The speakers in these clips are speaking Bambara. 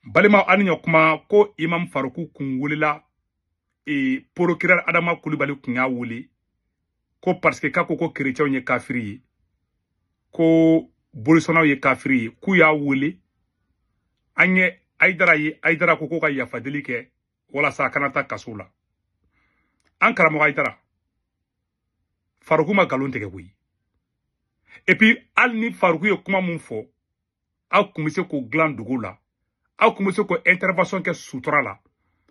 balima ani kuma ko imam faruku kun wulila procureur Adama Coulibaly kun y'a wuli ko parce que kako ko chrétien ye kafiri ye ko bolisonaw ye kafiri ye ku y'a wuli anye Aidara ko ka yafadeli kɛ walasa kana ta kaso la an karamɔgɔ Aidara Faruku ma galon tigɛ koyi et puis hali ni Faruku ye kuma mun fɔ aw kun bɛ se k'o dilan dugu la aw kun bɛ se k'o intervention kɛ sutura la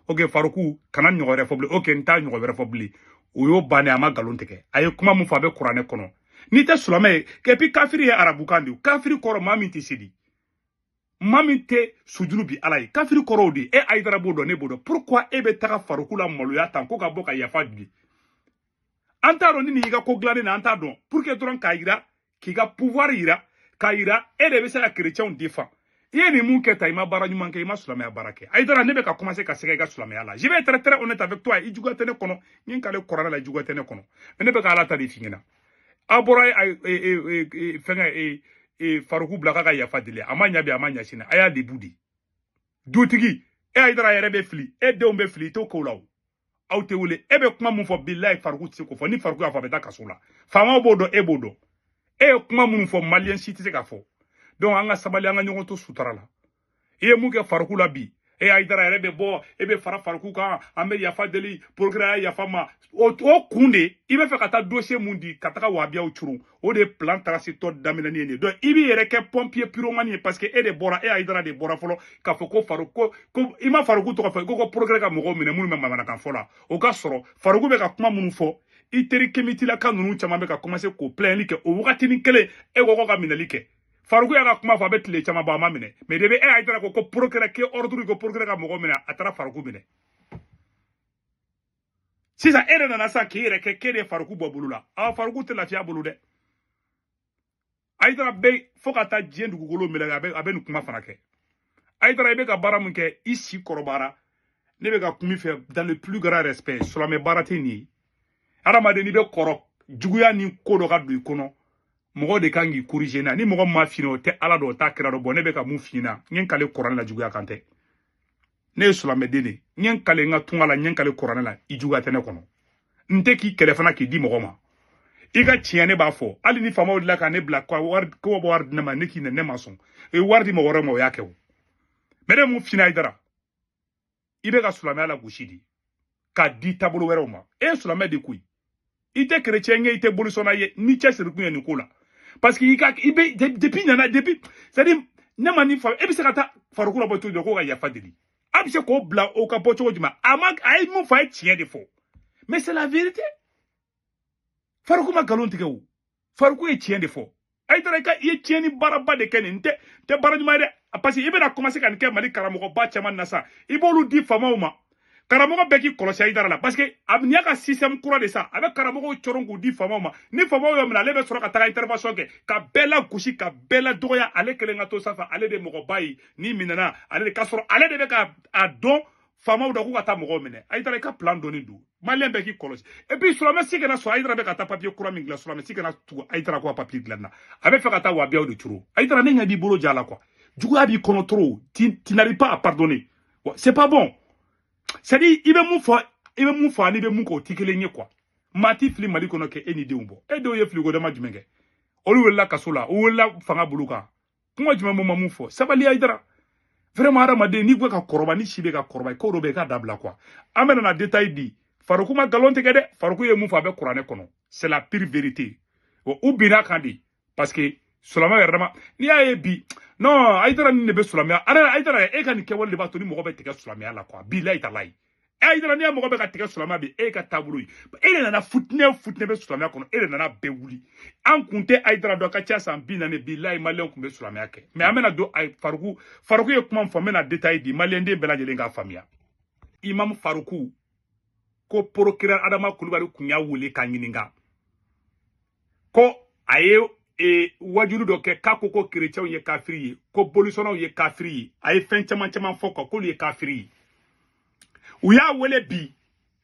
ok Faruku kana ɲɔgɔn wɛrɛ fɔ bilen ok n t'a ɲɔgɔn wɛrɛ fɔ bilen o y'o bannen a ma galon tigɛ a ye kuma mun fɔ a bɛ kuranɛ kɔnɔ n'i tɛ silamɛ ye et puis kafiri ye arabukan de ye kafiri kɔrɔ maa min tɛ se di maa min tɛ sujuru bi ala ye kafiri kɔrɔw de e Aidara b'o dɔn ne b'o dɔn pourquoi e bɛ taga Faruku la maloya tan ko ka bɔ ka yafa di an t'a dɔn ni nin y'i ka ko dilannen na an t'a dɔn pour que dɔrɔn k'a yira k'i ka pouvoir yira k'a yira e de bɛ se ka chrétienw défend i ye nin mun kɛ tan i ma baara ɲuman kɛ i ma silamɛya baara kɛ Aidara ne bɛ ka commencer ka sɛgɛn i ka silamɛya la je vais être très honnête avec toi i juguya tɛ ne kɔnɔ n ye k'ale kuranɛ la i juguya tɛ ne kɔnɔ mais ne bɛ ka ala ta de f'i ɲɛna a bɔra fɛngɛ Faruku bila k'a ka yafa deli a ma ɲa bi a ma ɲa sini a y'a debu di dutigi e Aidara yɛrɛ bɛ fili e denw bɛ fili i t'o k'o la o aw tɛ wele e bɛ kuma mun fɔ bilahi Faruku tɛ se k'o fɔ ni Faruku y'a fɔ a bɛ taa kaso la faamaw b'o dɔn e b'o dɔn e ye kuma minnu fɔ maliyɛn si tɛ se k'a fɔ donc an ka sabali an ka ɲɔgɔn to sutura la i ye mun kɛ Faruku la bi e Aidara yɛrɛ bɛ bɔ e bɛ fara Faruku kan an bɛ yafa deli procureur y'a yafa ma o kun de i bɛ fɛ ka taa dossier mun di ka taga wahabiyaw curu o de plan tracé tɔ daminɛni ye nin donc i b'i yɛrɛ kɛ pompier pyromane ye parce que e de bɔra e Aidara de bɔra fɔlɔ k'a fɔ ko Faruku ko i ma Faruku tɔgɔ fɔ ko procureur ka mɔgɔw minɛ minnu bɛ manamanakan fɔ la o ka sɔrɔ Faruku bɛ ka kuma minnu fɔ i teri kemitilaka ninnu caman bɛ ka commencer k'o plaindre kɛ o wagatinin kelen e ko ka minɛli kɛ Faruku y'a ka kuma fɔ a bɛ tile caman bɔ a ma minɛ mais de bɛ e Aidara ko procureur ke ordre ko procureur ka mɔgɔ minɛ a taara Faruku minɛ sisan e de nana sa k'i yɛrɛ kɛ k'e de ye Faruku bɔ bolo la Faruku tɛ lafiya bolo dɛ Aidara bɛ fo ka taa diɲɛ dugukolo minɛ a bɛ nin kuma fana kɛ Aidara i bɛ ka baara min kɛ i si kɔrɔbayara ne bɛ ka kuma i fɛ dans le plus grand respect silamɛ baara tɛ nin ye adamaden n'i bɛ kɔrɔ juguya ni ko dɔ ka don i kɔnɔ mɔgɔ de kan k'i corriger na ni mɔgɔ ma fini o tɛ ala dɔ o t'a kira dɔ bɔ ne bɛ ka mun f'i ɲɛna n ye n kale kuranɛ la juguya kan tɛ ne ye silamɛden de n ye n kale n ka tunga la n ye n kale kuranɛ la i juguya tɛ ne kɔnɔ n tɛ k'i kɛlɛ fana k'i di mɔgɔ ma i ka tiɲɛ ne b'a fɔ hali ni faamaw dilan ka ne bila ko bɔ wari di ne ma ne k'i nɛ ne ma sɔn e wari di mɔgɔ wɛrɛ ma o y'a kɛ o mais ne mun f'i ɲɛna Aidara i bɛ ka silamɛya la gosi de k'a di taabolo wɛrɛw ma e ye silamɛ de koyi i tɛ chrétien ye i tɛ bolisɔnna ye ni cɛsiri kun ye nin ko la parce que depuis nana depuis c'est à dire ne ma ni fa e bɛ se ka taa Faruku la bɔ cogo di ko ka yafa deli a bɛ se k'o bila o ka bɔ cogo jumɛn a ye mun fɔ a ye tiɲɛ de fɔ mais c'est la vérité Faruku ma galon tigɛ o Faruku ye tiɲɛ de fɔ Aidara i ye tiɲɛni baaraba de kɛ nin tɛ baara ɲuman ye dɛ parce que i bɛna commencer ka nin kɛ Mali karamɔgɔba caman na sa i b'olu di faamaw ma karamɔgɔ bɛɛ k'i kɔlɔsi Aidara la parce que a bɛ n'i y'a ka système kura de sa a bɛ karamɔgɔw cɔrɔn k'u di faamaw ma ni faamaw y'o minɛ ale bɛ sɔrɔ ka taga intervention kɛ ka bɛɛ la gosi ka bɛɛ la dɔgɔya ale kelen ka to sanfɛ ale de mɔgɔba ye n'i minɛna ale de ka sɔrɔ ale de bɛ ka a dɔn faamaw da k'u ka taa mɔgɔw minɛ Aidara i ka plan dɔnni don maliyɛn bɛɛ k'i kɔlɔsi et puis silamɛ si kana sɔn Aidara bɛ ka taa papier kura min dilan silamɛ si kana tugu Aidara ko papier dilan na a bɛ fɛ ka taa wahabiyaw de turu Aidara ne ɲɛ b'i bolo ja la quoi juguya b'i kɔnɔ trop tu n'arrives pas à pardonner c'est pas bon c'est-à-dire i bɛ mun fɔ ani bɛ mun kɛ o tɛ kelen ye quoi maa ti fili Mali kɔnɔ kɛ e ni denw bɔ e denw ye filiko dama jumɛn kɛ olu welela kaso la u welela fanga bolo kan kuma jumɛn ma mun fɔ sabali Aidara vraiment adamaden n'i bɛ ka kɔrɔba ni si bɛ ka kɔrɔba ko dɔ bɛ i ka dabila quoi an bɛ nana détail di Faruku ma galon tigɛ dɛ Faruku ye mun fɔ a bɛ kuranɛ kɔnɔ c'est la pure vérité u binna kan de parce que silamɛ yɛrɛ dama n'i y'a ye bi non Aidara nin de bɛ silamɛya Aidara e ka nin kɛwale de b'a to ni mɔgɔ bɛ tigɛ silamɛya la quoi bilahi talahi Aidara n'i y'a mɔgɔ bɛ ka tigɛ silamɛya bi e ka taabolo ye e de nana futinɛ bɛ silamɛya kɔnɔ e de nana bɛɛ wuli an kun tɛ Aidara dɔn ka ca san 40 bilahi maliyɛnw kun bɛ silamɛya kɛ mais an bɛna don Faruku ye kuma min fɔ n bɛna détail di maliyɛnden bɛɛ lajɛlen k'a faamuya Imam Faruku ko procureur Adama Coulibaly kun y'a wele k'a ɲininka ko a ye wajulu dɔ kɛ k'a ko chrétienw ye kafiri ye ko bolisɔnnaw ye kafiri ye a ye fɛn caman fɔ k'olu ye kafiri ye u y'a wele bi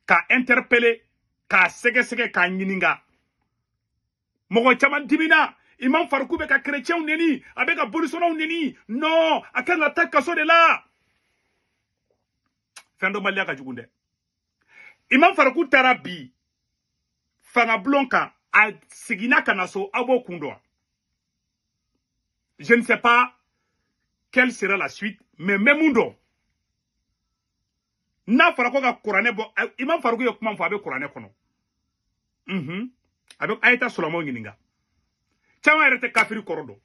k'a interpeller k'a sɛgɛsɛgɛ k'a ɲininka mɔgɔ caman dimina Imam Faruku bɛ ka chrétienw neni a bɛ ka bolisɔnnaw neni non a kan ka taa kaso de la fendo malia ka jugunde imam faraku tarabi fanga blonka a sigina kanaso abo kundo. Je ne sais pas quelle sera la suite, mais memundo na farako ka Qur'ane bo imam faraku ye kuma fo abe Qur'ane kono avec ayata solomon ngininga chama rete kafiri korodo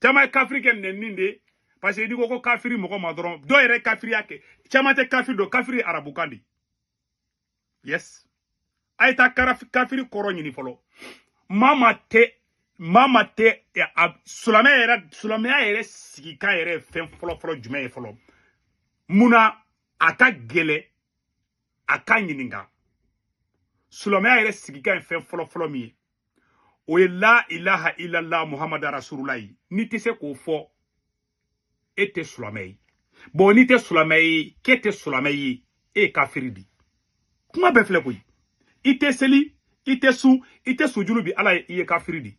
chama kafiri ken nende parce que diko ko kafiri moko madron do ere kafiri yake chama te kafiri do kafiri arabu kandi yes ayata kafiri koro nyini folo mama te sulame ere sigika ere fen folo jume folo muna aka gele aka nyininga sulame ere sigika fen folo mi o la ilaha illallah muhammad rasulullah ni te se ko fo ete sulame bon ni te sulame kete sulame e kafiridi kuma be fle koy ite seli ite sujulu bi ala ye kafiridi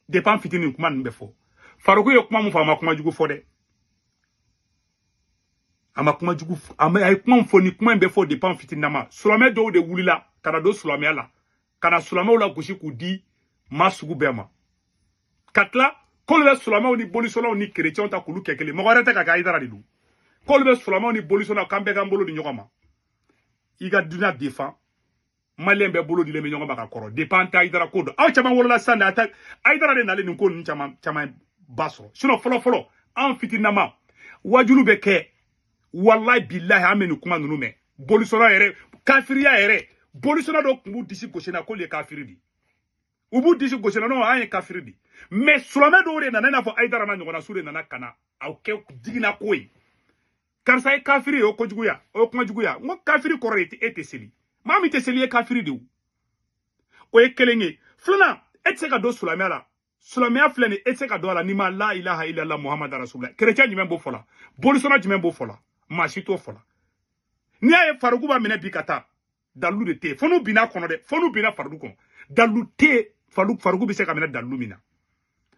dépend fitini kuma nbe fo faruko ye kuma mu fa ma kuma jugu fo de ama kuma jugu ama ay kuma fo ni kuma nbe fo dépend fitini nama sulame do de wulila kana do sulame ala kana sulame la kushi ku di masugu bema katla kolbe sulame ni bolisolo ni chrétien ta kulu kekele mo garata ka kaidara didu kolbe sulame ni bolisolo kambe gambolo di nyogama iga duna défend malembe bolo di le nyonga baka koro dépend ta idara kodo aw chama wala sanda ata aidara de nale ni ko ni chama baso sino folo an fitinama wajulu beke wallahi billahi amenu kuma nunu me bolisolo ere kafiriya ere bolisolo do kumbu disi goshena ko le kafiridi ubu disi goshena no an kafiridi mais sulame do re nana fo aidara na nyongona sure nana kana aw ke digina koy karsa e kafiri o ko juguya o kuma juguya ngo kafiri ko rete eteseli mami teseli e kafiri de o e kelenge flana etseka do sulame ala sulame aflene etseka do ala ni ma la ilaha illallah muhammad rasulullah chrétien ni membo fola bolisona ni membo fola machito fola ni ay farugu ba mena bikata dalu de te fonu bina kono de fonu bina farugu kono dalu te farugu bi se ka mena dalu mina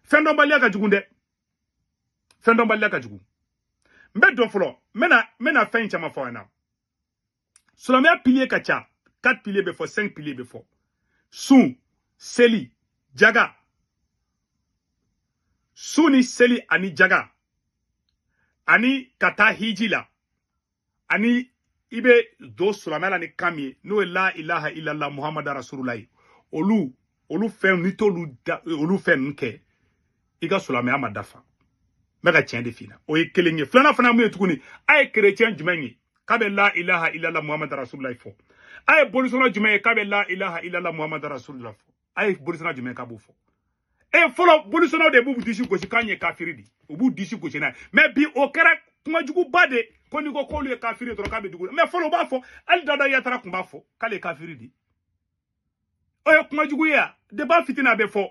fendo balia ka jugunde fendo balia ka jugu mbe do folo mena fin chama fo na sulame a pilier kacha 4 piliers before 5 piliers before sun seli jaga suni seli ani jaga ani kata hijila ani ibe do sulamela ni kami no la ilaha illallah muhammad rasulullah olu fen ni to olu fen nke iga sulame amadafa mega tiende fina o ye kelenge flana fana mu etukuni ay chrétien jumengi kabe la ilaha illallah muhammad rasulullah fo ay bolisona jume kabe la ilaha illallah muhammad rasulullah fo ay bolisona jume kabu fo e folo bolisona de bubu disi gosi kanye kafiridi ubu disi gosi na mais bi o kera kuma jugu bade ko ni ko lu kafiri to kabe dugu mais folo ba fo al dada yatara kuma fo kale kafiridi o ye kuma jugu ya de ba fitina be fo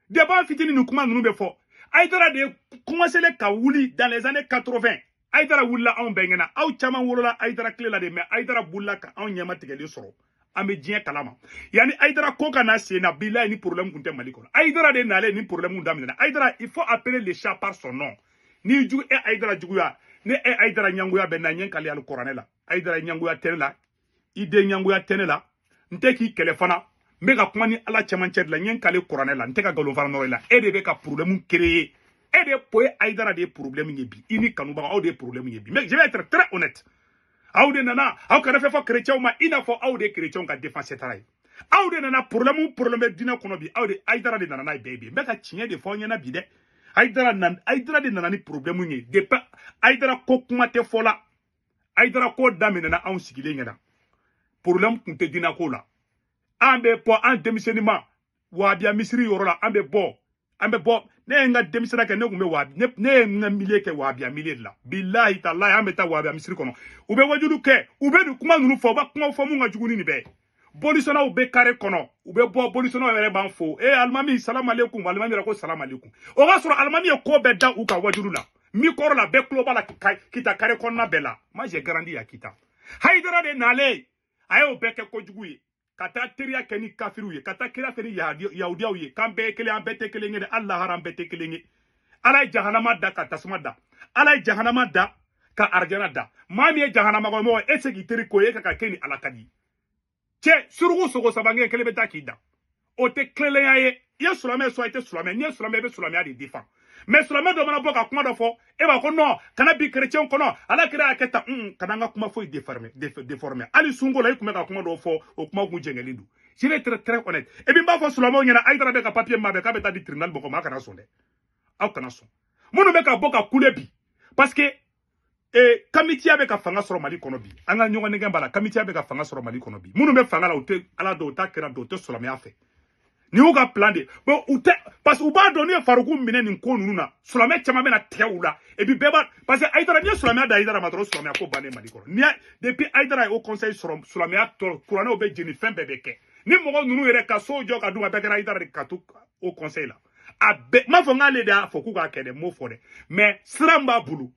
de ba fitini ni kuma nunu be fo aidara de commencer le ka wuli dans les années 80 aidara wulla on bengena aw chama wolola aidara klela de mais aidara bulla ka on nyama tigeli soro ambe dien kalama yani aidara ko kana sena billahi ni problème kunte maliko aidara de nale ni problème ndamina aidara il faut appeler les chats par son nom ni ju e aidara juguya ne e aidara nyanguya be na nyen kali al coranela aidara nyanguya tenela ide nyanguya tenela nteki kelefana mbega kuma ni ala chaman chedla nyen kali coranela nteka galo fara noela e de be ka problème créer et des poètes aidara des problèmes nyebi ini kanuba au des problèmes nyebi mais je vais être très honnête au de nana au kana fait chrétien ma ina fo au des chrétiens ka défense taray au de nana problème dina kono bi au de aidara de nana baby mais ka tigne de fo nyana bi de aidara de nana ni problème nyi de pa aidara ko kuma te fola aidara ko dame nana on sigile ngana problème kunte dina ko la ambe po en démissionnement wa bia misri yorola ambe bo ne nga demisera ke ne gumbe wabi ne nga milie ke wabi a milie la billahi tallahi ameta wabi a misri kono ube wajulu ke ube du kuma nunu fo ba kuma fo mu nga juguni ni be bolisona ube kare kono ube bo bolisona were ban fo almami salam alaykum almami rako salam alaykum o ga sura almami ko be da u ka wajulu la mi koro la be global kita kare kono na bela ma j'ai grandi ya kita haidara de nale ayo be ke ko juguye kata teria keni kafiru ye kata kira feni yahudiya ye kambe kele ambete kele ngede Allah haram bete kele nge ala jahannama da kata sumada ala jahannama da ka arjana da maa min ye jahanama kɔnɔ e se k'i teri ko ye e ka kɛ ni ala ka di cɛ surugu sogo sabankɛ kelen bɛ taa k'i da o tɛ tilelenya ye i ye silamɛ sɔn i tɛ silamɛ n'i ye silamɛ i bɛ silamɛya de défend mais silamɛ dɔ mana bɔ ka kuma dɔ fɔ e b'a ko non kana bi chrétien kɔnɔ ala kira y'a kɛ tan kana n ka kuma foyi déformer hali sunko la i tun bɛ ka kuma dɔw fɔ o kuma kun jɛngɛlen don je vais être très honnête et puis n b'a fɔ silamɛw ɲɛna Haidara bɛ ka papier ma bɛ k'a bɛ taa di tribunal mɔgɔ ma a kana sɔn dɛ aw kana sɔn minnu bɛ ka bɔ ka kule bi parce que kamitiya bɛ ka fanga sɔrɔ Mali kɔnɔ bi an ka ɲɔgɔn nɛgɛn b'a la kamitiya bɛ ka fanga sɔrɔ Mali kɔnɔ bi minnu bɛ fanga la u tɛ ala dɔn u t'a kira dɔn u tɛ silamɛya fɛ ni y'u ka plan de bon u tɛ parce que u b'a dɔn n'u ye Faruku minɛ nin ko ninnu na silamɛ caman bɛna tigɛ u la et puis bɛɛ b'a parce que Haidara n'i ye silamɛya da Haidara ma dɔrɔn silamɛya ko bannen Mali kɔnɔ depuis Haidara ye o conseil sɔrɔ silamɛya tɔ kuranɛw bɛ jeni fɛn bɛɛ bɛ kɛ ni mɔgɔ ninnu yɛrɛ ka so jɔ ka d'u ma bɛɛ kɛra Haidara de ka to o conseil la a bɛɛ m'a fɔ n k'ale de y'a fɔ k'u k'a kɛ dɛ m'o fɔ dɛ mais sira min b'a bolo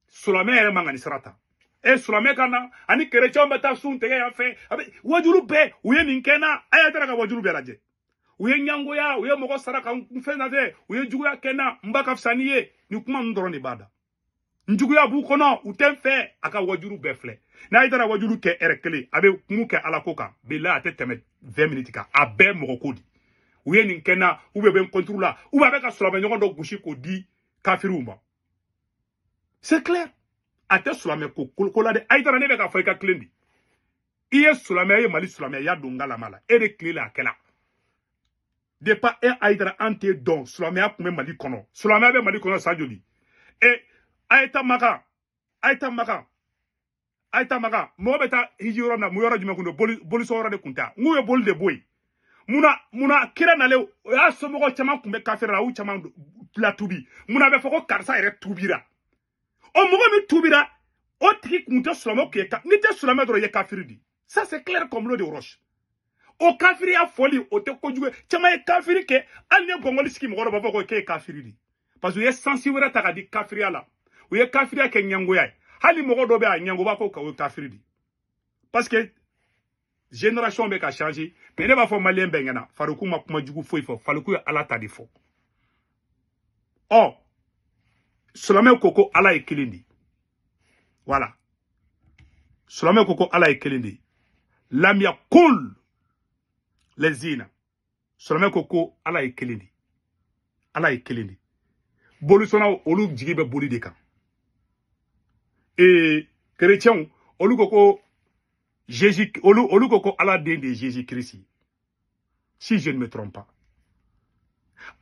silamɛ yɛrɛ man ka nin sira ta silamɛ ka na ani chrétien bɛ taa sun tigɛ yan fɛ wajulu bɛɛ u ye nin kɛ n na a y'a Haidara ka wajulu bɛɛ lajɛ u ye ɲangoya u ye mɔgɔ sara ka fɛn lajɛ u ye juguya kɛ n na n ba ka fisa n'i ye nin kuma ninnu dɔrɔn de b'a da n juguya b'u kɔnɔ u tɛ n fɛ a ka wajulu bɛɛ filɛ n'a Haidara wajulu kɛ heure kelen a bɛ mun kɛ ala ko kan bilahi a tɛ tɛmɛ 20 minutes kan a bɛɛ mɔgɔ ko di u ye nin kɛ n na ou bien bɛ n contre la ou bien a bɛ ka silamɛ ɲɔgɔn dɔ gosi k'o di kafiriw ma c'est clair a tɛ silamɛ ko la dɛ Haidara ne bɛ k'a fɔ i ka tilen di i ye silamɛ ye Mali silamɛya don ngalama la e de tilela a kɛla depuis Haidara an tɛ dɔn silamɛya tun bɛ Mali kɔnɔ silamɛya bɛ Mali kɔnɔ san joli Ayita Makan mɔgɔ bɛ taa hiji yɔrɔ min na mun yɔrɔ jumɛn kun don bolisɔn yɔrɔ de kun tɛ n k'u ye boli de bɔ yen munna kira nalen o y'a somɔgɔ caman kun bɛ kafiri la u caman latubi munna a bɛ fɔ ko karisa yɛrɛ tubira o mɔgɔ min tubira o tigi kun tɛ silamɛ kɛ n'i tɛ silamɛ dɔrɔn i ye kafiri di ça c'est clair comme l'eau de roche o kafiriya fɔli o tɛ kojugu caman ye kafiri kɛ hali ni gɔngɔli sigi mɔgɔ dɔ b'a fɔ ko k'e ye kafiri di parce que u ye sansi wɛrɛ ta ka di kafiriya la u ye kafiriya kɛ ɲɛngoya ye hali mɔgɔ dɔ bɛ a ɲɛngo b'a fɔ k'o ye kafiri di parce que génération bɛ ka changer mais ne b'a fɔ maliyɛn bɛɛ ɲɛna Faruku ma kuma jugu foyi fɔ Faruku ye ala ta de fɔ silamɛw ko ko ala ye kelen de voilà silamɛw ko ko ala ye kelen de lam yakul lezina silamɛ ko ko ala ye kelen de ala ye kelen de bolisɔnnaw olu jigi bɛ boli de kan chrétiens olu ko ko Jésus olu ko ko ala den de ye Jésus Christ si je ne me trompe pas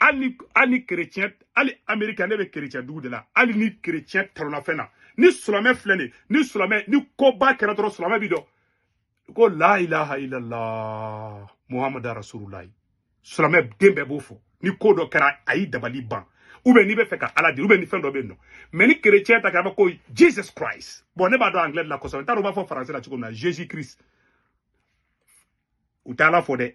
hali chrétien hali américain ne bɛ chrétien dugu de la hali ni chrétien talonna fɛn na ni silamɛ filɛ nin ni silamɛ ni koba kɛra dɔrɔn silamɛ bi dɔn ko la ilaha illallah muhammadu rasulullah silamɛ den bɛɛ b'o fɔ ni ko dɔ kɛra a y'i dabali ban ou bien n'i bɛ fɛ ka ala di ou bien ni fɛn dɔ bɛ yen nɔ mais ni chrétien ta kɛra b'a ko Jesus Christ bon ne b'a dɔn anglais de la kosɛbɛ n t'a dɔn u b'a fɔ français la cogo min na Jésus Christ u tɛ ala fɔ dɛ